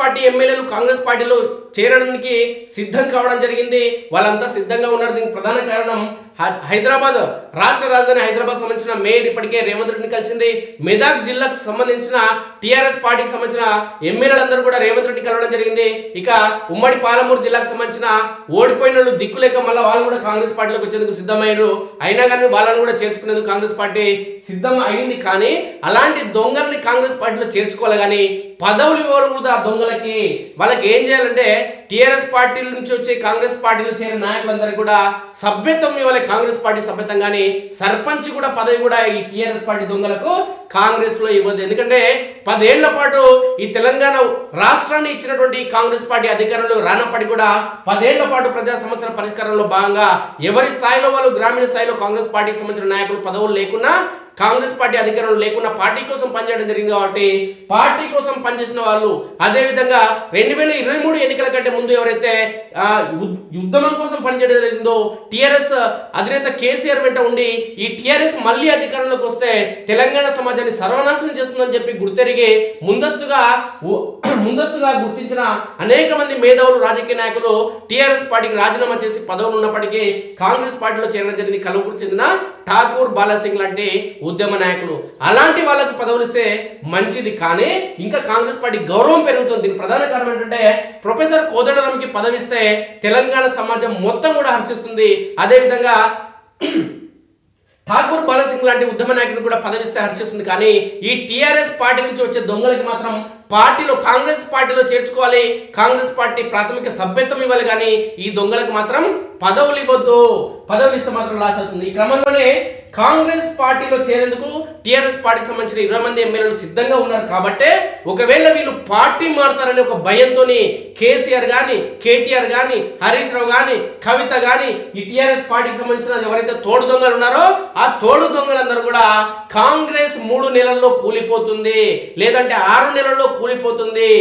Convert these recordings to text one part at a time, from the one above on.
Party ఎమ్మెల్యేలు కాంగ్రెస్ పార్టీలో చేరడానికి సిద్ధం కావడం జరిగింది. వాళ్ళంతా సిద్ధంగా ఉన్నారు. దీనికి ప్రధాన కారణం హైదరాబాద్ రాష్ట్ర రాజధాని హైదరాబాద్ సంబంధించిన మేయర్ ఇప్పటికే రేవంత్ రెడ్డిని కలిసింది. మెదక్ జిల్లాకు సంబంధించిన టీఆర్ఎస్ పార్టీకి సంబంధించిన ఎమ్మెల్యేలందరూ కూడా రేవంత్ రెడ్డి కలవడం జరిగింది. ఇక ఉమ్మడి పాలమూరు జిల్లాకు సంబంధించిన ఓడిపోయిన వాళ్ళు దిక్కులేక మళ్ళీ వాళ్ళు కూడా కాంగ్రెస్ పార్టీలోకి వచ్చేందుకు సిద్ధమయ్యారు. అయినా కానీ వాళ్ళని కూడా చేర్చుకునేందుకు కాంగ్రెస్ పార్టీ సిద్ధం అయింది. కానీ అలాంటి దొంగల్ని కాంగ్రెస్ పార్టీలో చేర్చుకోవాలి. కానీ పదవులు ఇవ్వకూడదు ఆ దొంగలకి. వాళ్ళకి ఏం చేయాలంటే టీఆర్ఎస్ పార్టీల నుంచి వచ్చే కాంగ్రెస్ పార్టీలో చేరిన నాయకులందరూ కూడా సభ్యత్వం ఇవ్వాలి. కాంగ్రెస్ పార్టీ సభ్యత్వం కానీ సర్పంచ్ కూడా పదవి కూడా ఈ టీఆర్ఎస్ పార్టీ దొంగలకు కాంగ్రెస్ లో ఇవ్వదు. ఎందుకంటే 10 ఏళ్ల పాటు ఈ తెలంగాణ రాష్ట్రాన్ని ఇచ్చినటువంటి కాంగ్రెస్ పార్టీ అధికారంలో రానప్పటికీ కూడా 10 ఏళ్ల పాటు ప్రజా సమస్యల పరిష్కారంలో భాగంగా ఎవరి స్థాయిలో వాళ్ళు గ్రామీణ స్థాయిలో కాంగ్రెస్ పార్టీకి సంబంధించిన నాయకులు పదవులు లేకున్నా కాంగ్రెస్ పార్టీ అధికారంలో లేకుండా పార్టీ కోసం పనిచేయడం జరిగింది. కాబట్టి పార్టీ కోసం పనిచేసిన వాళ్ళు అదేవిధంగా 2023 ఎన్నికల కంటే ముందు ఎవరైతే ఉద్యమం కోసం పనిచేయడం జరిగిందో టీఆర్ఎస్ అధినేత కేసీఆర్ వెంట ఉండి ఈ టీఆర్ఎస్ మళ్ళీ అధికారంలోకి వస్తే తెలంగాణ సమాజాన్ని సర్వనాశనం చేస్తుందని చెప్పి గుర్తెరిగి ముందస్తుగా గుర్తించిన అనేక మంది మేధావులు రాజకీయ నాయకులు టీఆర్ఎస్ పార్టీకి రాజీనామా చేసి పదవులు ఉన్నప్పటికీ కాంగ్రెస్ పార్టీలో చేరడం జరిగింది. కలుగుకు చెందిన ఠాకూర్ బాలాసింగ్ లాంటి ఉద్యమ నాయకులు. అలాంటి వాళ్ళకు పదవులు ఇస్తే మంచిది. కానీ ఇంకా కాంగ్రెస్ పార్టీ గౌరవం పెరుగుతుంది. దీనికి ప్రధాన కారణం ఏంటంటే ప్రొఫెసర్ కోదండరాంకి పదవి ఇస్తే తెలంగాణ సమాజం మొత్తం కూడా హర్షిస్తుంది. అదేవిధంగా ఠాకూర్ బాలాసింగ్ లాంటి ఉద్యమ నాయకులు కూడా పదవిస్తే హర్షిస్తుంది. కానీ ఈ టీఆర్ఎస్ పార్టీ నుంచి వచ్చే దొంగలకి మాత్రం పార్టీలో కాంగ్రెస్ పార్టీలో చేర్చుకోవాలి. కాంగ్రెస్ పార్టీ ప్రాథమిక సభ్యత్వం ఇవ్వాలి. కానీ ఈ దొంగలకు మాత్రం పదవులు ఇవ్వద్దు. పదవులు ఇస్తే మాత్రం లాస్ అవుతుంది. ఈ క్రమంలోనే కాంగ్రెస్ పార్టీలో చేరేందుకు టీఆర్ఎస్ పార్టీకి సంబంధించిన 20 మంది ఎమ్మెల్యేలు సిద్ధంగా ఉన్నారు. కాబట్టి ఒకవేళ వీళ్ళు పార్టీ మారుతారనే ఒక భయంతో కేసీఆర్ కానీ కేటీఆర్ కానీ హరీష్ రావు కానీ కవిత కానీ ఈ టీఆర్ఎస్ పార్టీకి సంబంధించిన ఎవరైతే తోడు దొంగలు ఉన్నారో ఆ తోడు దొంగలందరూ కూడా కాంగ్రెస్ 3 నెలల్లో కూలిపోతుంది, లేదంటే 6 నెలల్లో కూలిపోతుంది.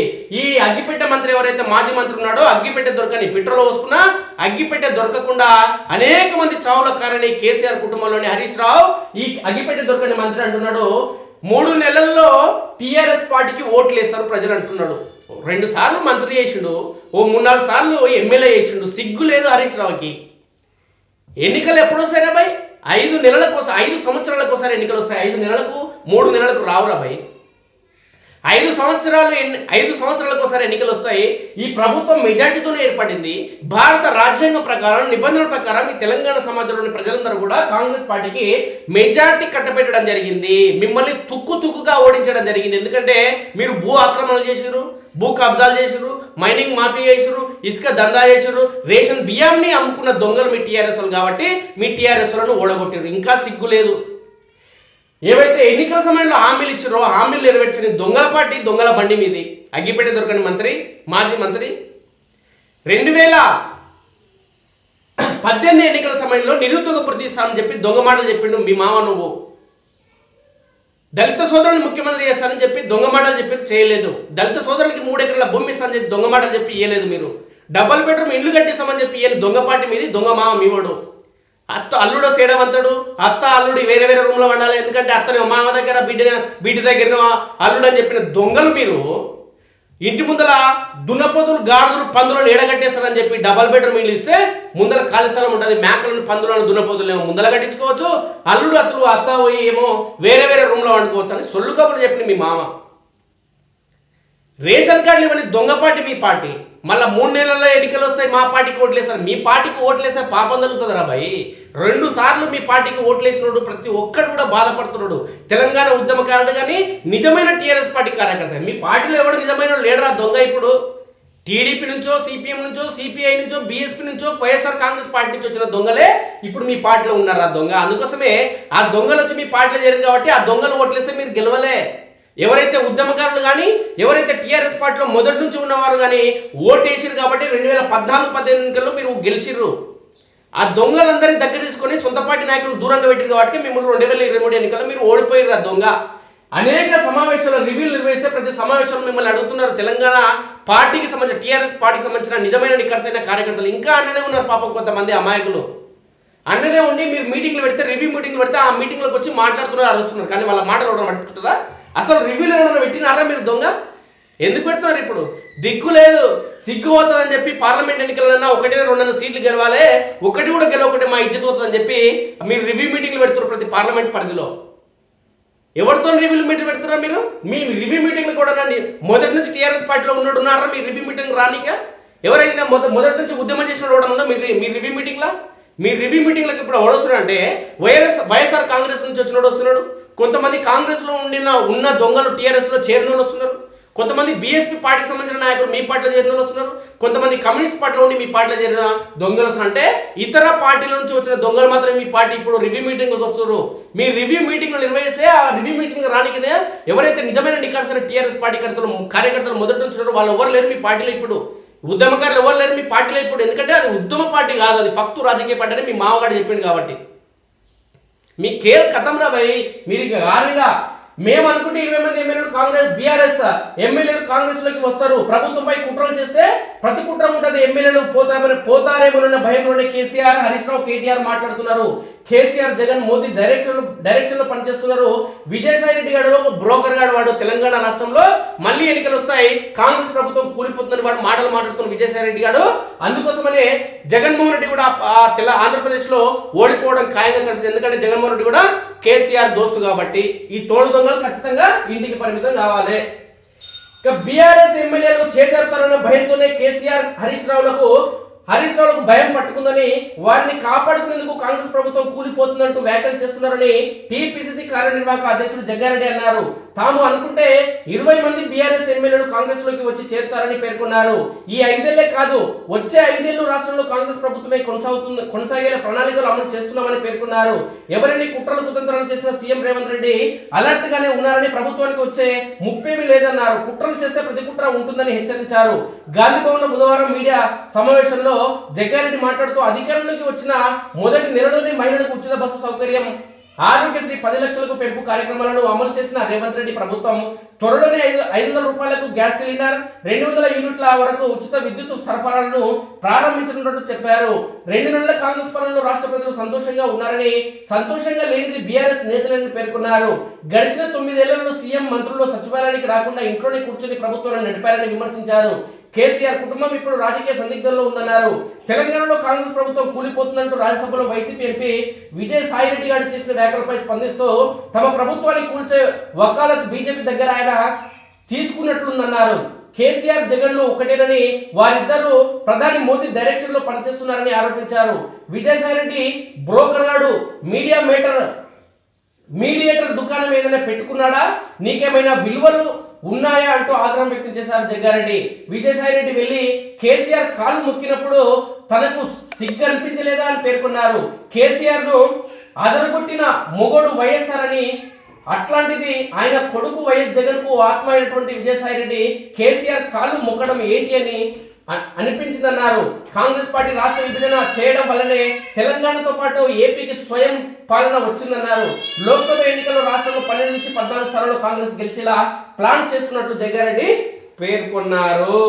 ఈ అగ్గిపెట్టె మంత్రి ఎవరైతే మాజీ మంత్రి ఉన్నాడో అగ్గిపెట్టె దొరకని పెట్రోల్ పోసుకున్నా అగ్గిపెట్టె దొరకకుండా అనేక మంది చావుల కారణి కేసీఆర్ కుటుంబంలోని హరీష్ రావు ఈ అగ్గిపెట్టె దొరకని మంత్రి అంటున్నాడు 3 నెలల్లో టీఆర్ఎస్ పార్టీకి ఓట్లు వేస్తారు ప్రజలు అంటున్నాడు. 2 సార్లు మంత్రి చేసిండు, ఓ 3-4 సార్లు ఎమ్మెల్యే చేసిండు. సిగ్గు లేదు హరీష్ రావుకి. ఎన్నికలు ఎప్పుడు వస్తాయి బాయ్? 5 నెలలకు ఒకసారి, 5 సంవత్సరాలకు ఒకసారి ఎన్నికలు వస్తాయి. 5 నెలలకు 3 నెలలకు రావురా బాయ్. 5 సంవత్సరాలకు ఒకసారి ఎన్నికలు వస్తాయి. ఈ ప్రభుత్వం మెజార్టీతోనే ఏర్పడింది. భారత రాజ్యాంగం ప్రకారం నిబంధనల ప్రకారం ఈ తెలంగాణ సమాజంలోని ప్రజలందరూ కూడా కాంగ్రెస్ పార్టీకి మెజార్టీ కట్టబెట్టడం జరిగింది. మిమ్మల్ని తుక్కుగా ఓడించడం జరిగింది. ఎందుకంటే మీరు భూ ఆక్రమణలు చేసిరు, భూ కబ్జాలు చేసిరు, మైనింగ్ మాఫీ చేసిరు, ఇసుక దందా చేసిరు, రేషన్ బియ్యాన్ని అమ్ముకున్న దొంగలు మీ టీఆర్ఎస్ వాళ్ళు. కాబట్టి మీ టీఆర్ఎస్ లను ఓడగొట్టారు. ఇంకా సిగ్గు లేదు. ఏవైతే ఎన్నికల సమయంలో హామీలు ఇచ్చారో హామీలు నెరవేర్చిన దొంగల పార్టీ దొంగల బండి మీది అగ్గిపెట్టె దొరకని మంత్రి మాజీ మంత్రి 2018 ఎన్నికల సమయంలో నిరుద్యోగ భృతి ఇస్తానని చెప్పి దొంగ మాటలు చెప్పిండు మీ మామ. నువ్వు దళిత సోదరుని ముఖ్యమంత్రి చేస్తానని చెప్పి దొంగ మాటలు చెప్పి చేయలేదు. దళిత సోదరులకి 3 ఎకరాల భూమి ఇస్తానని చెప్పి దొంగ మాటలు చెప్పి ఇయ్యలేదు. మీరు డబల్ బెడ్రూమ్ ఇల్లు కట్టిస్తామని చెప్పి ఇయ్యని దొంగ పార్టీ మీది దొంగ మామ మీవాడు. అల్లుడో సేడవంతుడు, అత్త అల్లుడు వేరే రూమ్లో వండాలి. ఎందుకంటే అత్తని మామ దగ్గర బిడ్డ దగ్గర అల్లుడు అని చెప్పిన దొంగలు మీరు. ఇంటి ముందర దున్నపోతులు గాడులు పందులను ఏడగట్టేస్తారని చెప్పి డబల్ బెడ్రూమ్ ఇల్లు ఇస్తే ముందర ఖాళీ స్థలం ఉంటుంది. మేకలను పందులను దున్నపోతులు ఏమో ముందర కట్టించుకోవచ్చు, అల్లుడు అత్త పోయి ఏమో వేరే రూమ్లో వండుకోవచ్చు అని సొల్లు కబుర్లు చెప్పిన మీ మామ. రేషన్ కార్డులు ఇవన్నీ దొంగ పార్టీ మీ పార్టీ. మళ్ళీ 3 నెలల్లో ఎన్నికలు వస్తాయి, మా పార్టీకి ఓట్లేస్తారు. మీ పార్టీకి ఓట్లేస్తే పాపం తగ్గుతుంది రా బాయ్. 2 సార్లు మీ పార్టీకి ఓట్లేసినాడు ప్రతి ఒక్కరు కూడా బాధపడుతున్నాడు. తెలంగాణ ఉద్యమకారుడు కానీ నిజమైన టీఆర్ఎస్ పార్టీ కార్యకర్త. మీ పార్టీలో ఎవడు నిజమైన లీడరా దొంగ? ఇప్పుడు టీడీపీ నుంచో సిపిఎం నుంచో సిపిఐ నుంచో బీఎస్పీ నుంచో వైఎస్ఆర్ కాంగ్రెస్ పార్టీ నుంచి వచ్చిన దొంగలే ఇప్పుడు మీ పార్టీలో ఉన్నారు ఆ దొంగ. అందుకోసమే ఆ దొంగలు వచ్చి మీ పార్టీలో చేరారు కాబట్టి ఆ దొంగలు ఓట్లేస్తే మీరు గెలవలే. ఎవరైతే ఉద్యమకారులు కానీ ఎవరైతే టీఆర్ఎస్ పార్టీలో మొదటి నుంచి ఉన్నవారు కానీ ఓటేసిరు కాబట్టి 2014-18 ఎన్నికల్లో మీరు గెలిచిర్రు. ఆ దొంగలందరినీ దగ్గర తీసుకొని సొంత పార్టీ నాయకులు దూరంగా పెట్టారు కాబట్టి మిమ్మల్ని 2023 ఎన్నికల్లో మీరు ఓడిపోయారు. ఆ దొంగ అనేక సమావేశాలు రివ్యూలు నిర్వహిస్తే ప్రతి సమావేశంలో మిమ్మల్ని అడుగుతున్నారు. తెలంగాణ పార్టీకి సంబంధించిన టీఆర్ఎస్ పార్టీకి సంబంధించిన నిజమైన నికర్సైన కార్యకర్తలు ఇంకా అన్ననే ఉన్నారు పాపం. కొంతమంది అమాయకులు అన్ననే ఉండి మీరు మీటింగ్లు పెడితే రివ్యూ మీటింగ్లు పెడితే ఆ మీటింగ్లోకి వచ్చి మాట్లాడుతున్నారు, అరుస్తున్నారు. కానీ వాళ్ళ మాటలు ఎవరైనా పట్టుకుంటారా? అసలు రివ్యూలు ఏమైనా పెట్టినారా మీరు దొంగ? ఎందుకు పెడుతున్నారు? ఇప్పుడు దిక్కు లేదు, సిగ్గు పోతుందని చెప్పి పార్లమెంట్ ఎన్నికలన్నా 1-2 సీట్లు గెలవాలి, ఒకటి కూడా గెలవకుంటే మా ఇజ్జత్ పోతుందని చెప్పి మీరు రివ్యూ మీటింగ్లు పెడుతున్నారు ప్రతి పార్లమెంట్ పరిధిలో. ఎవరితో రివ్యూ మీటింగ్ పెడుతున్నారా మీరు? మీ రివ్యూ మీటింగ్లు కూడా మొదటి నుంచి టీఆర్ఎస్ పార్టీలో ఉన్నారా మీ రివ్యూ మీటింగ్ రానిక? ఎవరైనా మొదటి నుంచి ఉద్యమం చేసిన వాడు ఉన్నా మీ రివ్యూ మీటింగ్లా? మీ రివ్యూ మీటింగ్లకు ఇప్పుడు ఎవడు వస్తున్నాడు అంటే వైఎస్ఆర్ కాంగ్రెస్ నుంచి వచ్చినోడు వస్తున్నాడు, కొంతమంది కాంగ్రెస్లో ఉన్న దొంగలు టీఆర్ఎస్లో చేరిన వాళ్ళు వస్తున్నారు, కొంతమంది బీఎస్పీ పార్టీకి సంబంధించిన నాయకులు మీ పార్టీలో చేరిన వాళ్ళు వస్తున్నారు, కొంతమంది కమ్యూనిస్ట్ పార్టీలో ఉండి మీ పార్టీలో చేరిన దొంగలు వస్తున్నారు. అంటే ఇతర పార్టీల నుంచి వచ్చిన దొంగలు మాత్రమే మీ పార్టీ ఇప్పుడు రివ్యూ మీటింగ్లకు వస్తున్నారు. మీ రివ్యూ మీటింగ్లు నిర్వహిస్తే ఆ రివ్యూ మీటింగ్ రానికనే ఎవరైతే నిజమైన నికార్సైన టీఆర్ఎస్ పార్టీ కార్యకర్తలు మొదటి నుంచి ఉన్నారో వాళ్ళు ఎవరు లేరు మీ పార్టీలో. ఇప్పుడు ఉద్యమకారులు ఎవరు లేరు మీ పార్టీలో ఇప్పుడు. ఎందుకంటే అది ఉద్యమ పార్టీ కాదు, అది ఫక్తు రాజకీయ పార్టీ అని మీ మామగారు చెప్పింది కాబట్టి. మీ కేర్ కథం రా భయ్. మీరు గాలిగా మేము అనుకుంటే 20 మంది ఎమ్మెల్యేలు కాంగ్రెస్ బీఆర్ఎస్ ఎమ్మెల్యేలు కాంగ్రెస్ లోకి వస్తారు, ప్రభుత్వంపై కుట్రలు చేస్తే ప్రతి కుట్ర ఉంటుంది, ఎమ్మెల్యేలు పోతారేమోనన్న భయంలోనే కేసీఆర్, హరీష్ రావు, కేటీఆర్ మాట్లాడుతున్నారు. కేసీఆర్, జగన్, మోదీ డైరెక్షన్ లో పనిచేస్తున్నారు. విజయసాయి రెడ్డి గారు ఒక బ్రోకర్ గాడు, వాడు తెలంగాణ రాష్ట్రంలో మళ్ళీ ఎన్నికలు వస్తాయి, కాంగ్రెస్ ప్రభుత్వం కూలిపోతుందని వాడు మాటలు మాట్లాడుతున్న విజయసాయి రెడ్డి గారు. అందుకోసమనే జగన్మోహన్ రెడ్డి కూడా ఆంధ్రప్రదేశ్ లో ఓడిపోవడం ఖాయంగా కనిపిస్తుంది. ఎందుకంటే జగన్మోహన్ రెడ్డి కూడా కేసీఆర్ దోస్తు కాబట్టి ఈ తోడు దొంగలు ఖచ్చితంగా ఇంటికి పరిమితం కావాలి. ఇక బీఆర్ఎస్ ఎమ్మెల్యేలు చేజారుతారన్న భయంతోనే కేసీఆర్, హరీష్ రావులకు భయం పట్టుకుందని, వారిని కాపాడుకునేందుకు కాంగ్రెస్ ప్రభుత్వం కూలిపోతుందంటూ వ్యాఖ్యలు చేస్తున్నారని టీపీసీసీ కార్యనిర్వాహక అధ్యక్షుడు జగ్గారెడ్డి అన్నారు. తాము అనుకుంటే 20 మంది బీఆర్ఎస్ ఎమ్మెల్యేలు కాంగ్రెస్ లోకి వచ్చి చేరుతారని పేర్కొన్నారు. ఈ 5 ఏళ్లే కాదు, వచ్చే 5 ఏళ్లు రాష్ట్రంలో కాంగ్రెస్ ప్రభుత్వమే కొనసాగేలా ప్రణాళికలు అమలు చేస్తున్నామని పేర్కొన్నారు. ఎవరిని కుట్రలు కుతంత్రాలు చేసిన సీఎం రేవంత్ రెడ్డి అలర్ట్ గానే ఉన్నారని, ప్రభుత్వానికి వచ్చే ముప్పేమీ లేదన్నారు. కుట్రలు చేస్తే ప్రతి కుట్ర ఉంటుందని హెచ్చరించారు. గాంధీ భవన్ లో బుధవారం మీడియా సమావేశంలో జగ్గారెడ్డి మాట్లాడుతూ అధికారంలోకి వచ్చిన మొదటి నెలలోనే మహిళలకు ఉచిత బస్సు సౌకర్యం, ఆరోగ్యశ్రీ 10 లక్షలకు పెంపు కార్యక్రమాలను అమలు చేసిన రేవంత్ రెడ్డి ప్రభుత్వం త్వరలోనే 500 రూపాయలకు గ్యాస్ సిలిండర్, 200 యూనిట్ల వరకు ఉచిత విద్యుత్ సరఫరాలను ప్రారంభించనున్నట్టు చెప్పారు. 2 నెలల కాంగ్రెస్ పాలనలో రాష్ట్ర ప్రజలు సంతోషంగా ఉన్నారని, సంతోషంగా లేనిది బీఆర్ఎస్ నేతలని పేర్కొన్నారు. గడిచిన 9 ఏళ్లలో సీఎం, మంత్రులు సచివాలయానికి రాకుండా ఇంట్లోనే కూర్చొని ప్రభుత్వాన్ని నడిపారని విమర్శించారు. కేసీఆర్ కుటుంబం ఇప్పుడు రాజకీయ సందిగ్ధంలో ఉందన్నారు. తెలంగాణలో కాంగ్రెస్ ప్రభుత్వం కూలిపోతుందంటూ రాజ్యసభలో వైసీపీ ఎంపీ విజయసాయి రెడ్డి గారు చేసిన వ్యాఖ్యలపై స్పందిస్తూ తమ ప్రభుత్వాన్ని కూల్చే వకాలత్ బీజేపీ దగ్గర ఆయన తీసుకున్నట్లుందన్నారు. కేసీఆర్, జగన్లు ఒకటేనని, వారిద్దరూ ప్రధాని మోదీ డైరెక్షన్ లో పనిచేస్తున్నారని ఆరోపించారు. విజయసాయి రెడ్డి బ్రోకర్ గాడు, మీడియేటర్ దుకాణం ఏదైనా పెట్టుకున్నాడా, నీకేమైనా విలువలు ఉన్నాయా అంటూ ఆగ్రహం వ్యక్తం చేశారు జగ్గారెడ్డి. విజయసాయి రెడ్డి వెళ్లి కేసీఆర్ కాలు మొక్కినప్పుడు తనకు సిగ్గు అనిపించలేదా అని పేర్కొన్నారు. కేసీఆర్ ను అదరగొట్టిన మొగోడు వైఎస్ఆర్ అని, అట్లాంటిది ఆయన కొడుకు వైఎస్ జగన్ కు ఆత్మ అయినటువంటి విజయసాయి రెడ్డి కేసీఆర్ కాలు మొక్కడం ఏంటి అని అనిపించిందన్నారు. కాంగ్రెస్ పార్టీ రాష్ట్ర విభజన చేయడం వల్లనే తెలంగాణతో పాటు ఏపీకి స్వయం పాలన వచ్చిందన్నారు. లోక్సభ ఎన్నికల్లో రాష్ట్రంలో 12 నుంచి 14 స్థానాల్లో కాంగ్రెస్ గెలిచేలా ప్లాన్ చేస్తున్నట్లు జగ్గారెడ్డి పేర్కొన్నారు.